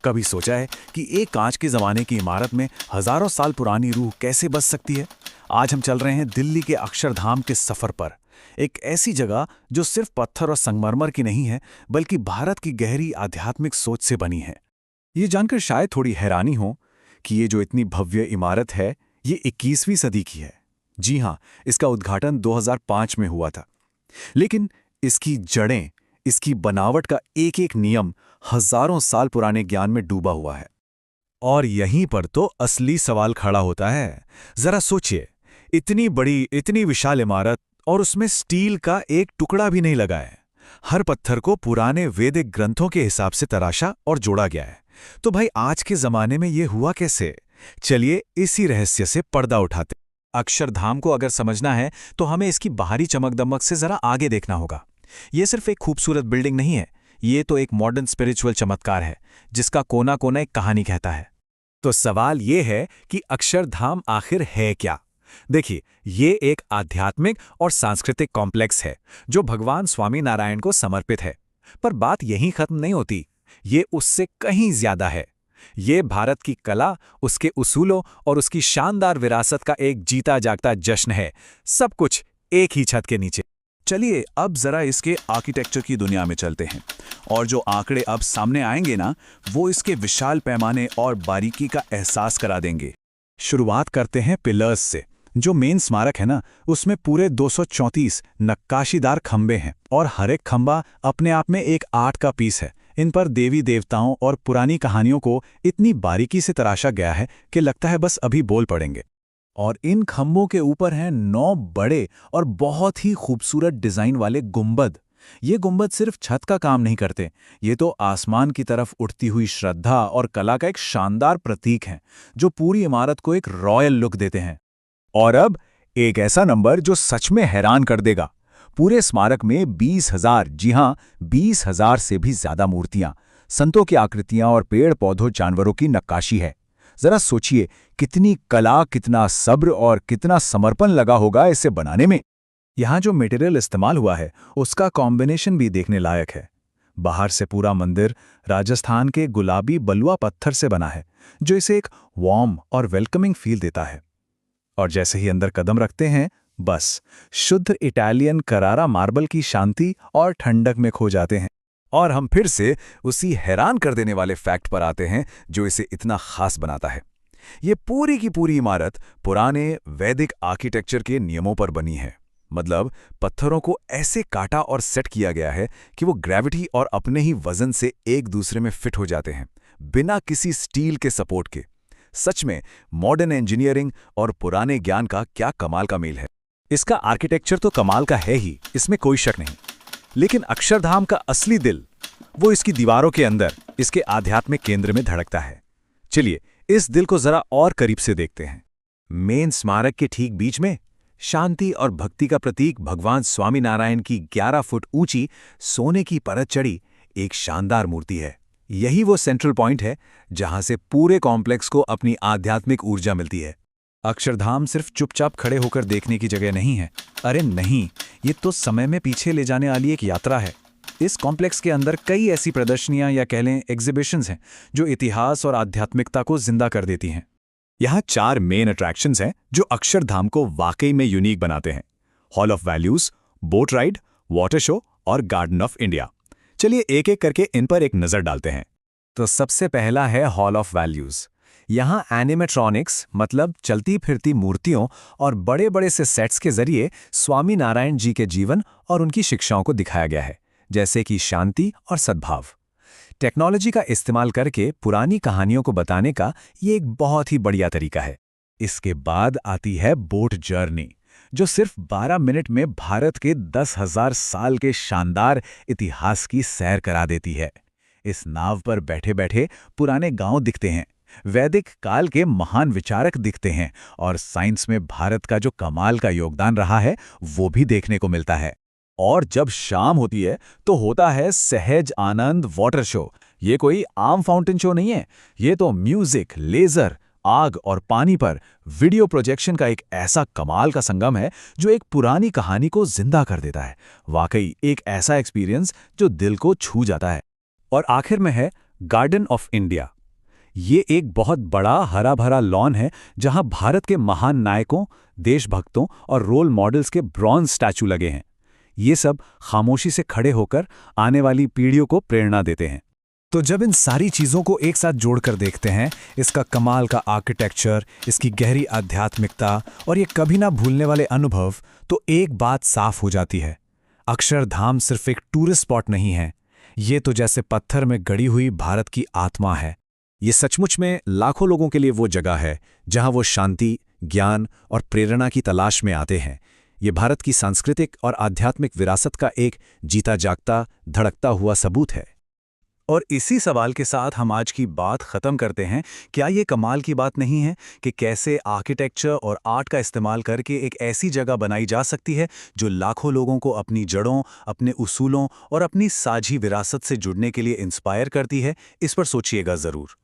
कभी सोचा है कि एक कांच के जमाने की इमारत में हजारों साल पुरानी रूह कैसे बस सकती है? आज हम चल रहे हैं दिल्ली के अक्षरधाम के सफर पर। एक ऐसी जगह जो सिर्फ पत्थर और संगमरमर की नहीं है, बल्कि भारत की गहरी आध्यात्मिक सोच से बनी है। ये जानकर शायद थोड़ी हैरानी हो कि ये जो इतनी भव्य इमारत है, ये 21वीं सदी की है। जी हाँ, इसका उद्घाटन 2005 में हुआ था। लेकिन इसकी जड़ें, इसकी बनावट का एक एक नियम हजारों साल पुराने ज्ञान में डूबा हुआ है। और यहीं पर तो असली सवाल खड़ा होता है। जरा सोचिए, इतनी बड़ी, इतनी विशाल इमारत और उसमें स्टील का एक टुकड़ा भी नहीं लगा है। हर पत्थर को पुराने वैदिक ग्रंथों के हिसाब से तराशा और जोड़ा गया है। तो भाई, आज के जमाने में यह हुआ कैसे? चलिए इसी रहस्य से पर्दा उठाते। अक्षरधाम को अगर समझना है तो हमें इसकी बाहरी चमक दमक से जरा आगे देखना होगा। यह सिर्फ एक खूबसूरत बिल्डिंग नहीं है, ये तो एक मॉडर्न स्पिरिचुअल चमत्कार है, जिसका कोना कोना एक कहानी कहता है। तो सवाल ये है कि अक्षरधाम आखिर है क्या? देखिए, ये एक आध्यात्मिक और सांस्कृतिक कॉम्प्लेक्स है जो भगवान स्वामी नारायण को समर्पित है। पर बात यहीं खत्म नहीं होती, ये उससे कहीं ज्यादा है। ये भारत की कला, उसके उसूलों और उसकी शानदार विरासत का एक जीता जागता जश्न है, सब कुछ एक ही छत के नीचे। चलिए अब जरा इसके आर्किटेक्चर की दुनिया में चलते हैं, और जो आंकड़े अब सामने आएंगे ना, वो इसके विशाल पैमाने और बारीकी का एहसास करा देंगे। शुरुआत करते हैं पिलर्स से। जो मेन स्मारक है ना, उसमें पूरे 234 नक्काशीदार खंबे हैं, और हर एक खंबा अपने आप में एक आर्ट का पीस है। इन पर देवी देवताओं और पुरानी कहानियों को इतनी बारीकी से तराशा गया है कि लगता है बस अभी बोल पड़ेंगे। और इन खंभों के ऊपर हैं 9 बड़े और बहुत ही खूबसूरत डिजाइन वाले गुंबद। ये गुंबद सिर्फ छत का काम नहीं करते, ये तो आसमान की तरफ उठती हुई श्रद्धा और कला का एक शानदार प्रतीक हैं, जो पूरी इमारत को एक रॉयल लुक देते हैं। और अब एक ऐसा नंबर जो सच में हैरान कर देगा। पूरे स्मारक में 20,000, जी हां, 20,000 से भी ज्यादा मूर्तियां, संतों की आकृतियां और पेड़ पौधों जानवरों की नक्काशी है। जरा सोचिए, कितनी कला, कितना सब्र और कितना समर्पण लगा होगा इसे बनाने में। यहाँ जो मटेरियल इस्तेमाल हुआ है, उसका कॉम्बिनेशन भी देखने लायक है। बाहर से पूरा मंदिर राजस्थान के गुलाबी बलुआ पत्थर से बना है, जो इसे एक वार्म और वेलकमिंग फील देता है। और जैसे ही अंदर कदम रखते हैं, बस शुद्ध इटालियन करारा मार्बल की शांति और ठंडक में खो जाते हैं। और हम फिर से उसी हैरान कर देने वाले फैक्ट पर आते हैं जो इसे इतना खास बनाता है। ये पूरी की पूरी इमारत पुराने वैदिक आर्किटेक्चर के नियमों पर बनी है। मतलब पत्थरों को ऐसे काटा और सेट किया गया है कि वो ग्रेविटी और अपने ही वजन से एक दूसरे में फिट हो जाते हैं, बिना किसी स्टील के सपोर्ट के। सच में मॉडर्न इंजीनियरिंग और पुराने ज्ञान का क्या कमाल का मेल है। इसका आर्किटेक्चर तो कमाल का है ही, इसमें कोई शक नहीं। लेकिन अक्षरधाम का असली दिल, वो इसकी दीवारों के अंदर, इसके आध्यात्मिक केंद्र में धड़कता है। चलिए इस दिल को जरा और करीब से देखते हैं। मेन स्मारक के ठीक बीच में शांति और भक्ति का प्रतीक भगवान स्वामी नारायण की 11 फुट ऊंची सोने की परत चढ़ी एक शानदार मूर्ति है। यही वो सेंट्रल पॉइंट है जहां से पूरे कॉम्प्लेक्स को अपनी आध्यात्मिक ऊर्जा मिलती है। अक्षरधाम सिर्फ चुपचाप खड़े होकर देखने की जगह नहीं है। अरे नहीं, ये तो समय में पीछे ले जाने वाली एक यात्रा है। इस कॉम्प्लेक्स के अंदर कई ऐसी प्रदर्शनियां या कह लें एग्जीबिशंस हैं जो इतिहास और आध्यात्मिकता को जिंदा कर देती हैं। यहाँ 4 मेन अट्रैक्शंस हैं जो अक्षरधाम को वाकई में यूनिक बनाते हैं: hall of values, boat ride, water show और गार्डन ऑफ इंडिया। चलिए एक एक करके इन पर एक नजर डालते हैं। तो सबसे पहला है हॉल ऑफ वैल्यूज। यहाँ एनिमेट्रॉनिक्स, मतलब चलती फिरती मूर्तियों और बड़े बड़े से सेट्स के जरिए स्वामी नारायण जी के जीवन और उनकी शिक्षाओं को दिखाया गया है, जैसे कि शांति और सद्भाव। टेक्नोलॉजी का इस्तेमाल करके पुरानी कहानियों को बताने का ये एक बहुत ही बढ़िया तरीका है। इसके बाद आती है बोट जर्नी, जो सिर्फ 12 मिनट में भारत के 10,000 साल के शानदार इतिहास की सैर करा देती है। इस नाव पर बैठे बैठे पुराने गांव दिखते हैं, वैदिक काल के महान विचारक दिखते हैं, और साइंस में भारत का जो कमाल का योगदान रहा है वो भी देखने को मिलता है। और जब शाम होती है तो होता है सहज आनंद वाटर शो। ये कोई आम फाउंटेन शो नहीं है, ये तो म्यूजिक, लेजर, आग और पानी पर वीडियो प्रोजेक्शन का एक ऐसा कमाल का संगम है जो एक पुरानी कहानी को जिंदा कर देता है। वाकई एक ऐसा एक्सपीरियंस जो दिल को छू जाता है। और आखिर में है गार्डन ऑफ इंडिया। ये एक बहुत बड़ा हरा भरा लॉन है जहां भारत के महान नायकों, देशभक्तों और रोल मॉडल्स के ब्रॉन्ज स्टैचू लगे हैं। ये सब खामोशी से खड़े होकर आने वाली पीढ़ियों को प्रेरणा देते हैं। तो जब इन सारी चीज़ों को एक साथ जोड़कर देखते हैं, इसका कमाल का आर्किटेक्चर, इसकी गहरी आध्यात्मिकता और ये कभी ना भूलने वाले अनुभव, तो एक बात साफ हो जाती है। अक्षरधाम सिर्फ एक टूरिस्ट स्पॉट नहीं है, ये तो जैसे पत्थर में गड़ी हुई भारत की आत्मा है। ये सचमुच में लाखों लोगों के लिए वो जगह है जहां वो शांति, ज्ञान और प्रेरणा की तलाश में आते हैं। ये भारत की सांस्कृतिक और आध्यात्मिक विरासत का एक जीता जागता, धड़कता हुआ सबूत है। और इसी सवाल के साथ हम आज की बात खत्म करते हैं। क्या ये कमाल की बात नहीं है कि कैसे आर्किटेक्चर और आर्ट का इस्तेमाल करके एक ऐसी जगह बनाई जा सकती है जो लाखों लोगों को अपनी जड़ों, अपने उसूलों और अपनी साझी विरासत से जुड़ने के लिए इंस्पायर करती है? इस पर सोचिएगा ज़रूर।